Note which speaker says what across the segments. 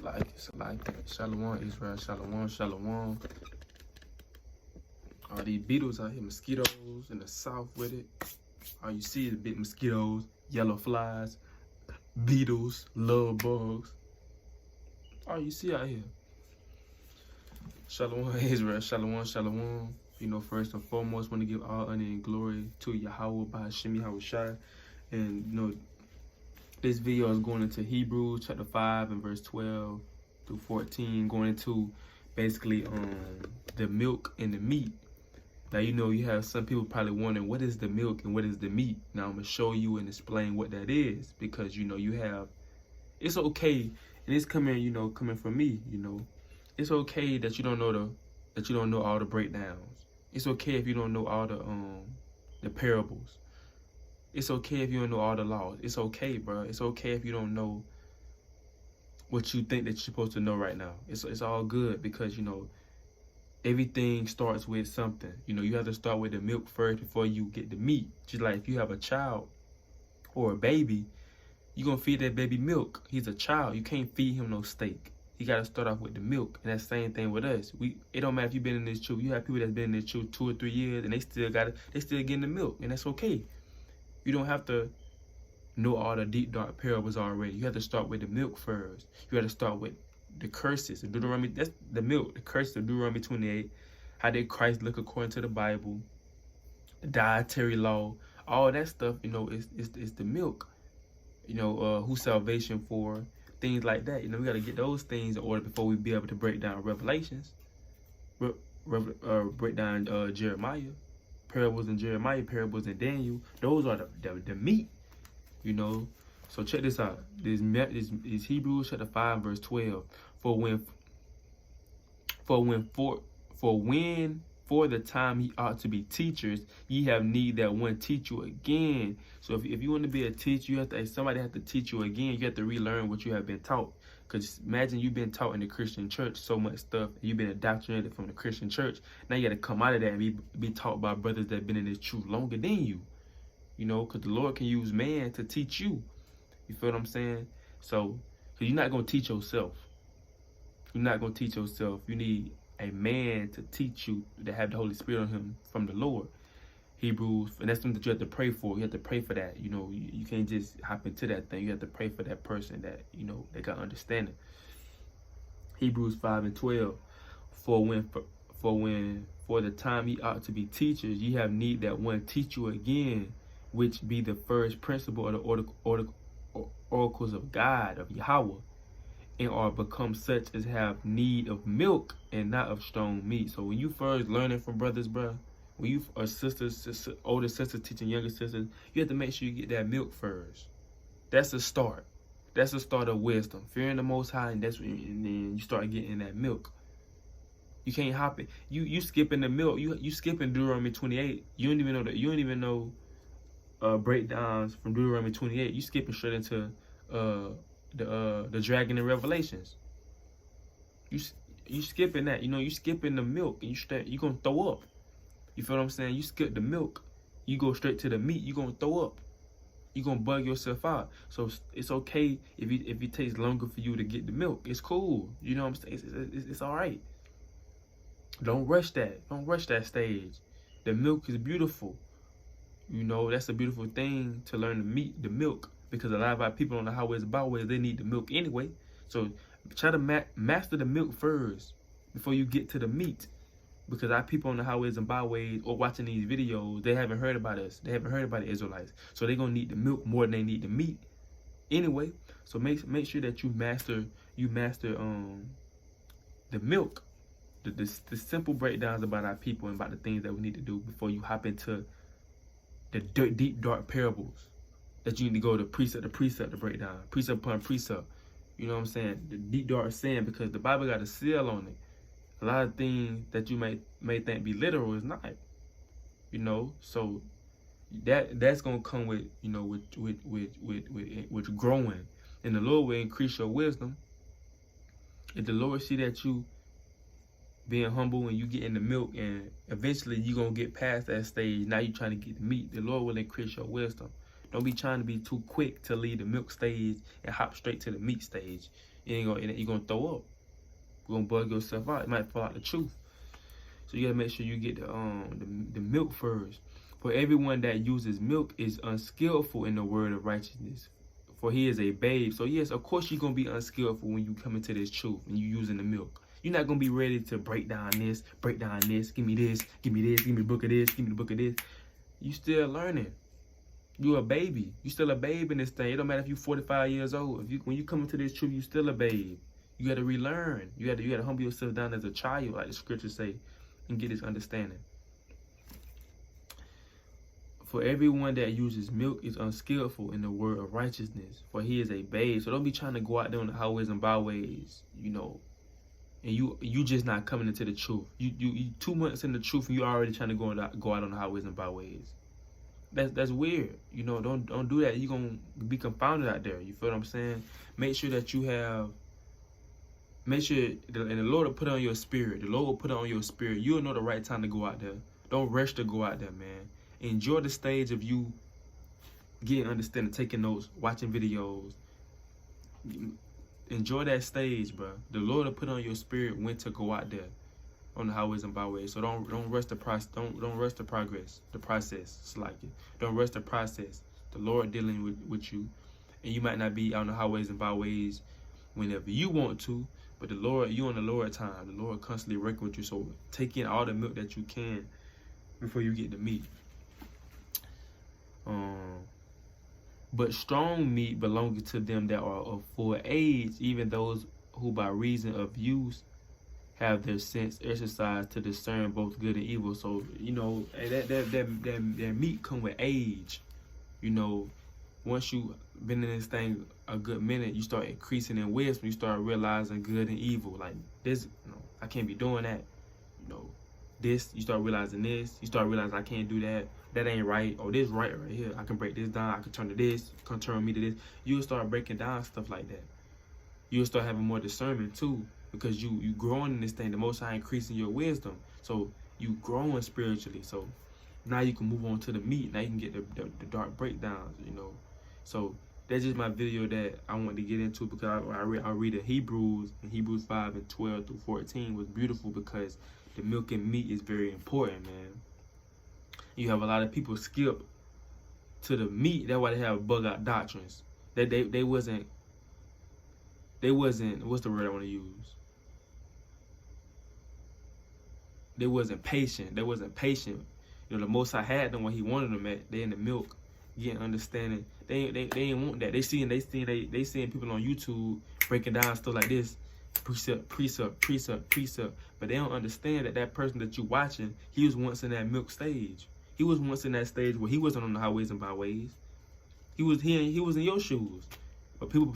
Speaker 1: It's like that. Shalom, Israel. Shalom, shalom. All these beetles out here, mosquitoes in the south with it. All you see is big mosquitoes, yellow flies, beetles, love bugs. All you see out here. Shalom, Israel. Shalom, shalom. First and foremost, want to give all honor and glory to Yahweh by Hashem Yahushai. And, this video is going into Hebrews chapter 5 and verse 12 through 14, going into basically the milk and the meat. Now, you have some people probably wondering, what is the milk and what is the meat? Now, I'm going to show you and explain what that is, because, it's okay, and it's coming from me, It's okay that you don't know all the breakdowns. It's okay if you don't know all the parables. It's okay if you don't know all the laws. It's okay, bro. It's okay if you don't know what you think that you're supposed to know right now. It's all good, because, everything starts with something. You have to start with the milk first before you get the meat. Just like if you have a child or a baby, you're going to feed that baby milk. He's a child. You can't feed him no steak. You got to start off with the milk. And that's the same thing with us. It don't matter if you've been in this truth. You have people that's been in this truth 2 or 3 years, and they still getting the milk, and that's okay. You don't have to know all the deep, dark parables already. You have to start with the milk first. You have to start with the curses. Deuteronomy, that's the milk. The curses of Deuteronomy 28. How did Christ look according to the Bible? The dietary law. All that stuff, is the milk. Who's salvation for? Things like that. We got to get those things in order before we be able to break down Revelations. Break down Jeremiah. Parables in Jeremiah, parables in Daniel. Those are the meat, So check this out. This is Hebrews chapter 5 verse 12. For the time ye ought to be teachers, ye have need that one teach you again. So if you want to be a teacher, somebody has to teach you again. You have to relearn what you have been taught. Because imagine you've been taught in the Christian church so much stuff. You've been indoctrinated from the Christian church. Now you got to come out of that and be taught by brothers that have been in this truth longer than you. Because the Lord can use man to teach you. You feel what I'm saying? So, because you're not going to teach yourself. You're not going to teach yourself. You need a man to teach you, to have the Holy Spirit on him from the Lord. Hebrews, and that's something that you have to pray for. You have to pray for that. You can't just hop into that thing. You have to pray for that person that, they got understanding. Hebrews 5 and 12. For the time ye ought to be teachers, ye have need that one teach you again, which be the first principle of the oracles of God, of Yahweh, and are become such as have need of milk and not of strong meat. So when you first learning from brothers, bro, when you are sisters, older sisters teaching younger sisters, you have to make sure you get that milk first. That's the start. That's the start of wisdom. Fearing the Most High, and then you start getting that milk. You can't hop it. You skipping the milk. You skipping Deuteronomy 28. You don't even know that. You don't even know breakdowns from Deuteronomy 28. You skipping straight into the dragon in Revelations. You skipping that. You skipping the milk, and you gonna throw up. You feel what I'm saying? You skip the milk, you go straight to the meat, you gonna throw up. You gonna bug yourself out. So it's okay if it takes longer for you to get the milk. It's cool. You know what I'm saying? It's all right. Don't rush that. Don't rush that stage. The milk is beautiful. That's a beautiful thing, to learn the milk, because a lot of our people on the highways and byways, they need the milk anyway. So try to master the milk first before you get to the meat. Because our people on the highways and byways or watching these videos, they haven't heard about us. They haven't heard about the Israelites. So they're going to need the milk more than they need the meat anyway. So make sure that you master the milk. The simple breakdowns about our people and about the things that we need to do before you hop into the deep, dark parables that you need to go to precept to break down. Precept upon precept. You know what I'm saying? The deep, dark saying, because the Bible got a seal on it. A lot of things that you may think be literal is not, So that's gonna come with with growing, and the Lord will increase your wisdom. If the Lord see that you being humble and you get in the milk, and eventually you gonna get past that stage. Now you trying to get the meat. The Lord will increase your wisdom. Don't be trying to be too quick to leave the milk stage and hop straight to the meat stage. You're gonna throw up. You're gonna bug yourself out. It might fall out the truth. So you gotta make sure you get the milk first. For everyone that uses milk is unskillful in the word of righteousness, for he is a babe. So yes, of course you're gonna be unskillful when you come into this truth and you using the milk. You're not gonna be ready to break down this, give me this, give me this, give me the book of this, give me the book of this. You still learning. You're a baby. You still a babe in this thing. It don't matter if you're 45 years old. When you come into this truth, you still a babe. You gotta relearn. You gotta humble yourself down as a child, like the scriptures say, and get this understanding. For everyone that uses milk is unskillful in the word of righteousness, for he is a babe. So don't be trying to go out there on the highways and byways, and you just not coming into the truth. You 2 months in the truth and you already trying to go out on the highways and byways. That's weird. Don't do that. You're gonna be confounded out there. You feel what I'm saying? Make sure that you have. Make sure, and the Lord will put it on your spirit. The Lord will put it on your spirit. You'll know the right time to go out there. Don't rush to go out there, man. Enjoy the stage of you getting understanding, taking notes, watching videos. Enjoy that stage, bro. The Lord will put on your spirit when to go out there on the highways and byways. So don't rush the process. Don't rush the progress, the process. It's like it. Don't rush the process. The Lord dealing with you, and you might not be on the highways and byways whenever you want to. But the Lord, you on the Lord time. The Lord constantly working with you. So take in all the milk that you can before you get the meat. But strong meat belonging to them that are of full age, even those who by reason of use have their sense exercised to discern both good and evil. So that meat come with age. Once you been in this thing a good minute, you start increasing in wisdom. You start realizing good and evil. Like this, I can't be doing that. This, you start realizing this. You start realizing I can't do that. That ain't right. Oh, this right here. I can break this down. I can turn to this. Can turn me to this. You'll start breaking down stuff like that. You'll start having more discernment too, because you growing in this thing. The Most High increasing your wisdom. So you growing spiritually. So now you can move on to the meat. Now you can get the dark breakdowns. So that's just my video that I want to get into, because I read the Hebrews 5 and 12 through 14 was beautiful, because the milk and meat is very important, man. You have a lot of people skip to the meat. That's why they have bug out doctrines. That they wasn't what's the word I want to use? They wasn't patient. The Most High had them when He wanted them at. They in the milk, getting understanding. They ain't want that. They seeing people on YouTube breaking down stuff like this, precept. But they don't understand that person that you watching, he was once in that milk stage. He was once in that stage where he wasn't on the highways and byways. He was in your shoes. But people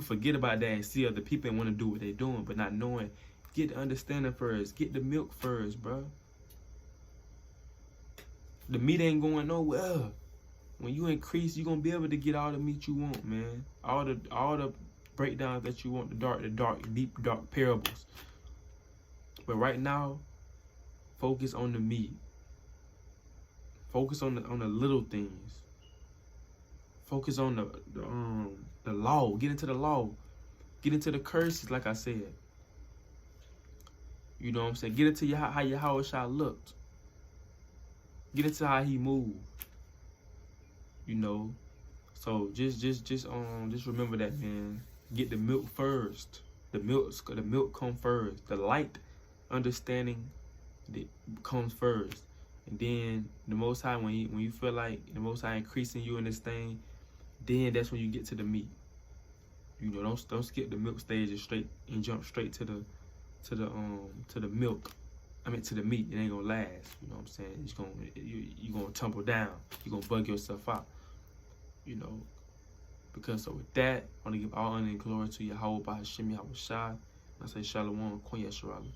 Speaker 1: forget about that and see other people and want to do what they're doing, but not knowing. Get the understanding first. Get the milk first, bro. The meat ain't going nowhere. When you increase, you're gonna be able to get all the meat you want, man. All the breakdowns that you want, the deep dark parables. But right now, focus on the meat. Focus on the little things. Focus on the law. Get into the law. Get into the curses, like I said. You know what I'm saying? Get into how Yahawashi looked. Get into how he moved. So just remember that, man. Get the milk first. The milk comes first. The light understanding that comes first. And then the Most High, when you feel like the Most High increasing you in this thing, then that's when you get to the meat. Don't skip the milk stage and jump straight to the milk. I mean, to the meat. It ain't gonna last. You know what I'm saying? You're gonna tumble down. You're gonna bug yourself out. Because so with that, I want to give all honor and glory to Yahweh by Hashem Yahawashi. I say Shalom, Kwon Yesharala.